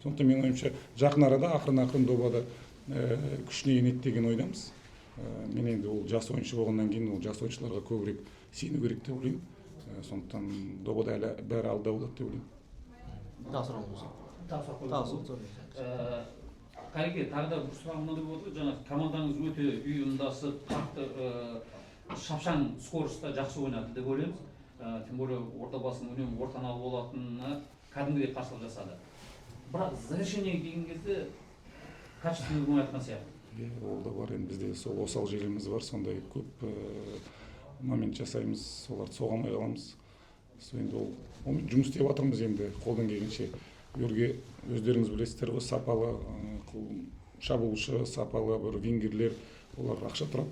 Сондықтан менің ойымша жақын арада ақырын добада күшіне енеді деген ойдамыз. Мен енді ол жас ойыншы болғаннан кейін ол жас ойыншыларға көбірек сену керек деп ойлаймын. Сондықтан добада әлі бәрі алда болады деп ойлаймын. Қайреке, тағы да бір сұрағым мынандай болды. Жаңа командаңыз өте ұйымдасып, қатты шапшаң скоростта жақсы ойнады деп ойлаймыз. Тем более Ордабасының үнемі ортаны алып болатынына кәдімгідей қарсылық жасады. Бірақ завершение келген кезде качественно болмайтын сияқты. Ол да бар, енді бізде сол осал жеріміз бар, сондай көп момент жасаймыз, соларды соға алмай қаламыз. Енді онымен жұмыс істеп жатырмыз енді қолдан келгенше. Өрге өздеріңіз білесіздер ғой, сапалы шабуылшы, сапалы бір вингерлер, олар ақша тұрады.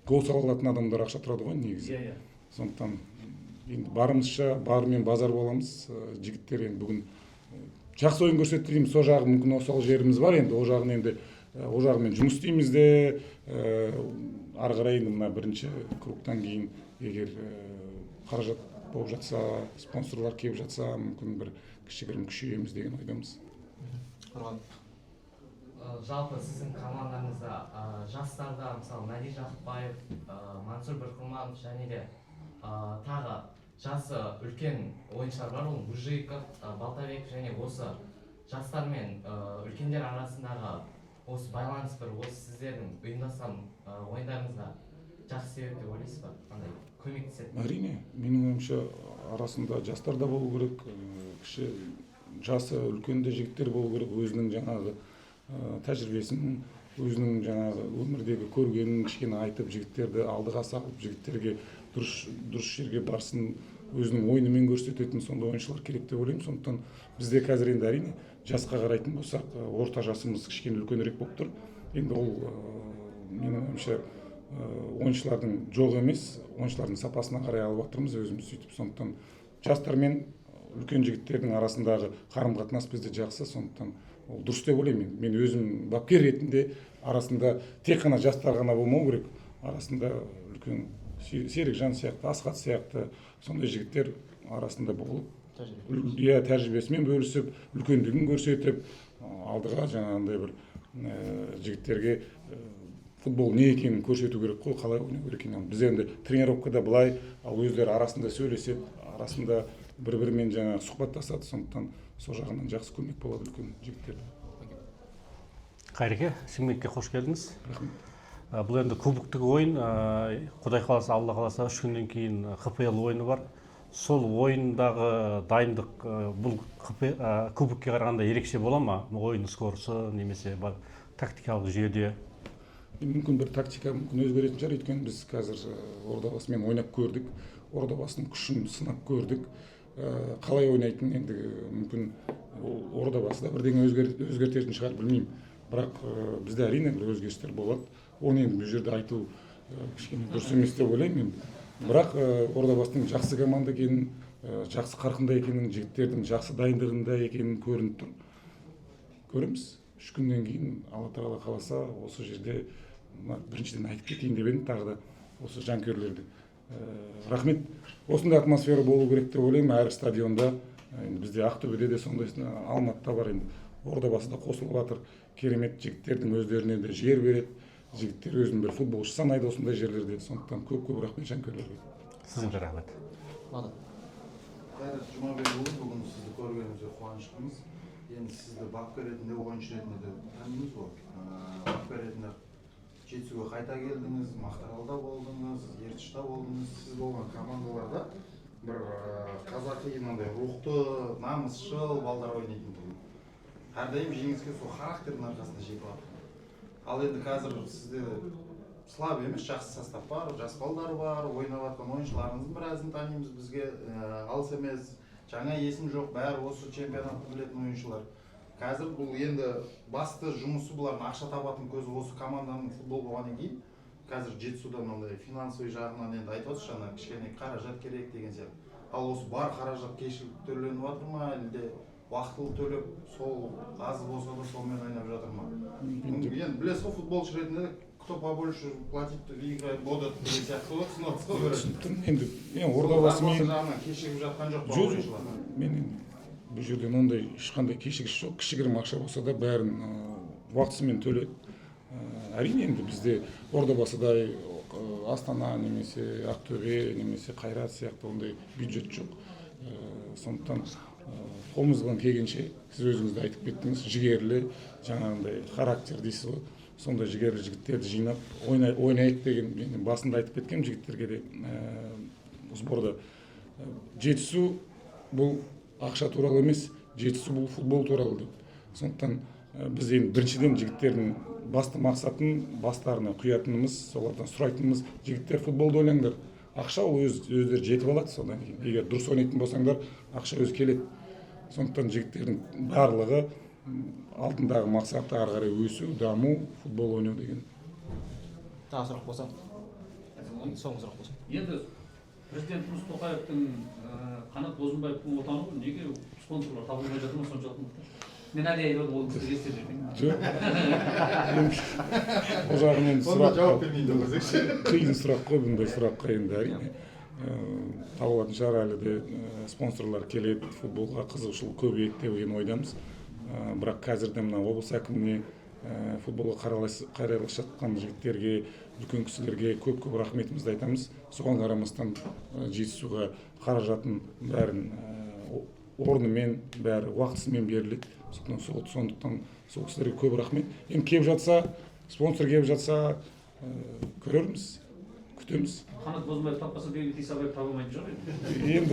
Гол сала алатын адамдар ақша тұрады ғой негізі. Сондықтан енді барымызша барымен базар боламыз. Жігіттер енді бүгін жақсы ойын көрсетті дейміз, сол жағы мүмкін осал жеріміз бар, енді ол жағымен жұмыс істейміз де, ары қарай енді мына бірінші кругтан кейін егер қаражат болып жатса, спонсорлар келіп жатса, мүмкін бір кішігірім күшейеміз деген ойдамыз. Жалпы сіздің командаңызда жастарда мысалы Мәди Жақыпбаев, Мансұр Бірқұлманов және де тағы жасы үлкен ойыншылар бар, ол Бужиков, Балтабек және осы жастар мен үлкендер арасындағы осы байланыс бір, осы сіздердің ұйымдасқан ойындарыңызда жақсы себеп деп ойлайсыз ба? Қандай көмектеседі? Әрине, менің ойымша арасында жастар да болу керек, кіші жасы үлкен де жігіттер болу керек, өзінің жаңағы тәжірибесін, өзінің жаңағы өмірдегі көргенін кішкене айтып, жігіттерді алдыға салып, жігіттерге дұрыс жерге барсын, өзінің ойынымен көрсететін сондай ойыншылар керек деп ойлаймын. Сондықтан бізде қазір енді әрине жасқа қарайтын болсақ, орта жасымыз кішкене үлкенірек болып тұр. Енді ол менің ойымша ойыншылардың жоқ емес, ойыншылардың сапасына қарай алып жатырмыз өзіміз сөйтіп. Сондықтан жастар мен үлкен жігіттердің арасындағы қарым-қатынас бізде жақсы, сондықтан ол дұрыс деп ойлаймын. Мен өзім бапкер ретінде арасында тек қана жастар ғана болмау керек, арасында үлкен Серікжан сияқты, Асқат сияқты сондай жігіттер арасында болып, тәжірибесімен бөлісіп, үлкендігін көрсетіп, алдыға жаңағындай бір жігіттерге футбол не екенін көрсету керек қой, қалай ойнау керек екенін. Біз енді тренировкада былай, ал өздері арасында сөйлеседі, арасында бір-бірімен жаңа сұхбаттасады, сондықтан сол жағынан жақсы көмек болады үлкен жігіттерге. Қайреке, Сіңбекке қош келдіңіз. Рахмет. Бұл енді кубоктық ойын, Құдай қаласа, Алла қаласа 3 күннен кейін ХПЛ ойыны бар. Сол ойындағы дайындық бұл кубокке қарағанда ерекше бола ма? Ойын скорысы немесе тактикалық жүйеде? Мүмкін бір тактика өзгеретін шығар, өйткені біз қазір Ордабасымен ойнап көрдік, Ордабасының күшін сынап көрдік. Қалай ойнайтын енді мүмкін Ордабасы да бірдеңе өзгертетін шығар, білмеймін. Бірақ бізде әрине бір өзгерістер болады. Оны енді бұл жерде айту кішкене дұрыс емес деп ойлаймын. Бірақ Ордабасының жақсы команда екенін, жақсы қарқында екенін, жігіттердің жақсы дайындығында екенін көрініп тұр. Көреміз. 3 күннен кейін Алла тағала қаласа осы жерде біріншіден айтып кетейін деп едім, тағы да осы жанкүйерлерді. Рахмет. Осындай атмосфера болу керек деп ойлаймын әр стадионда. Бізде Ақтөбеде де сондай, Алматыда бар, енді Ордабасы да қосылып жатыр. Керемет жігіттердің өздеріне де жер береді. Жігіттер өзін бір футболшы санайды осындай жерлерде. Сондықтан көп рахмет жанкүйерлерге. Сізге рахмет. Қайрат Жұмабекұлы, бүгін сізді көргенімізге қуаныштымыз. Енді сізді бапкер ретінде, ойыншы ретінде де танимыз ғой. Бапкер ретінде Жетісуға қайта келдіңіз, Мақтааралда болдыңыз, Ертішта болдыңыз. Сіз болған командаларда бір қазақи мынандай рухты, намысшыл балдар ойнайтын тұғын. Әрдайым жеңіске сол характердің арқасында жетіп жатыр. Ал енді қазір сізде слаб емес, жақсы состав бар, жас балдар бар, ойнап жатқан ойыншыларыңыздың біразын танимыз, бізге алыс емес, жаңа есім жоқ, бәрі осы чемпионатты білетін ойыншылар. Қазір бұл енді басты жұмысы бұлардың ақша табатын көзі осы команданың футбол болғаннан кейін. Қазір Жетісуда мынандай финансовый жағынан енді айтып отырсыз, жаңа кішкене қаражат керек деген сияқты. Ал осы бар қаражат кешігіп төленіп жатыр ма, әлде уақытылы төлеп, сол аз болса да сонымен ойнап жатыр ма? Енді білесіз ғой, футболшы ретінде кто побольше платит, играет, бодат деген сияқты ғой, түсініп Енді Ордабасымен жағынан кешігіп жатқан жоқ па ойыншылар? Мен бұл жерден ондай ешқандай кешігіс жоқ. Кішігірім ақша болса да бәрін уақытысымен төледі. Әрине енді бізде Ордабасыдай Астана немесе Ақтөбе немесе Қайрат сияқты ондай бюджет жоқ. Сондықтан қолымыздан келгенше сіз өзіңіз де айтып кеттіңіз, жігерлі, жаңағындай характер дейсіз ғой. Сондай жігерлі жігіттерді жинап ойнайық деген мен басында айтып кеткем жігіттерге де сборда. Жетісу бұл ақша туралы емес, жетісу бұл футбол туралы деп. Сондықтан біз енді біріншіден жігіттердің басты мақсатын бастарына құятынымыз, солардан сұрайтынымыз, жігіттер футболды ойнаңдар. Ақша ол өздері жетіп алады содан кейін. Егер дұрыс ойнайтын болсаңдар, ақша өзі келеді. Сондықтан жігіттердің барлығы алдындағы мақсаты ары қарай өсу, даму, футбол ойнау деген. Тағы сұрақ болса? Соңғы сұрақ болса. Енді президентіміз Тоқаевтың Қанат Бозымбаевтың отаны ғой, неге спонсорлар табылмай жатыр ма соншалықты мықты? Мен әлі айтып ол кісі естеді. Жоқ. Ол жағынан сұрақ қиын сұрақ қой, бұндай сұраққа енді әрине. Табылатын шығар, әлі де спонсорлар келеді, футболға қызығушылық көбейеді деген ойдамыз. Бірақ қазірде мына облыс әкіміне, футболға қарайласып жатқан жігіттерге, үлкен кісілерге көп рахметімізді айтамыз. Соған қарамастан жетісуға қаражатын бәрін орнымен, бәрі уақытысымен беріледі. Сондықтан сол кісілерге көп рахмет. Енді келіп жатса, спонсор келіп жатса, көрерміз, күтеміз. Қанат Бозымбаев таппаса, Бейбіт Исабаев таба алмайтын шығар енді.